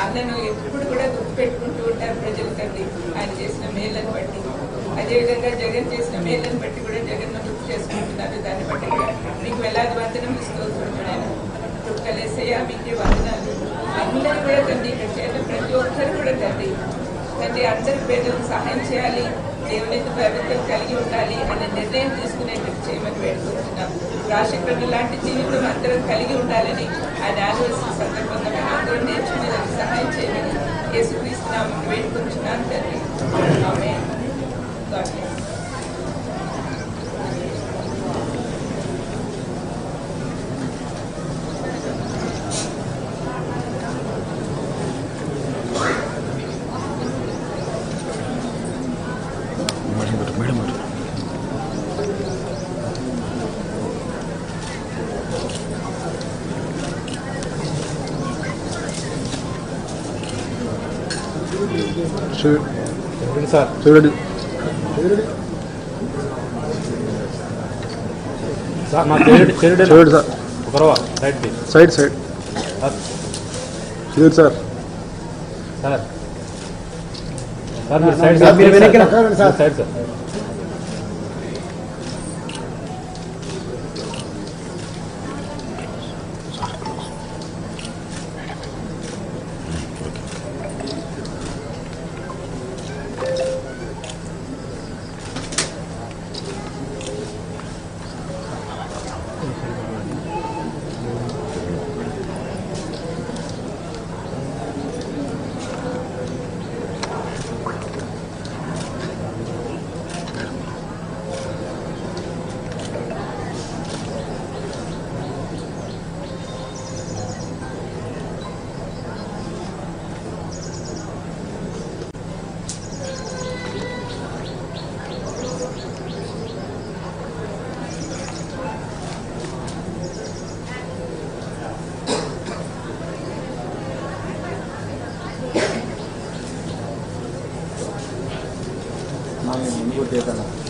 అన్నను ఎప్పుడు కూడా గుర్తుపెట్టుకుంటూ ఉంటారు ప్రజలు తండ్రి, ఆయన చేసిన మేళ్ళని బట్టి. అదేవిధంగా జగన్ చేసిన మేళ్ళని బట్టి కూడా జగన్ గుర్తు చేసుకుంటున్నారు. దాన్ని బట్టి కూడా మీకు వేలాది వందనం స్తోత్రుడు. కలేసయ్యా మీకే వందనాలు. అందరూ కూడా తండ్రి, ఇక్కడ చేసిన ప్రతి ఒక్కరు కూడా తండ్రి అందరి పేదలకు సహాయం చేయాలి, దేవుని ప్రభుత్వం కలిగి ఉండాలి అనే నిర్ణయం తీసుకునేటట్టు చేయమని వేడుకుంటున్నాం. రాజశేఖర్ లాంటి జీవితం అందరం కలిగి ఉండాలని ఆయన యానివర్సరీ సందర్భంగా మేము అందరూ నేర్చుకునేందుకు సహాయం చేయమని యేసుక్రీస్తు వేడుకుంటున్నాను తండ్రి. ఆమేన్. God bless. సార్ చూడండి సార్, మా చూడండి సార్, సైడ్ సైడ్ చూడండి సార్. సార్ సార్ మీరు సైడ్ సార్, మీరు వెనక్కి సార్, సైడ్ సార్. ముందు చేస్తాను.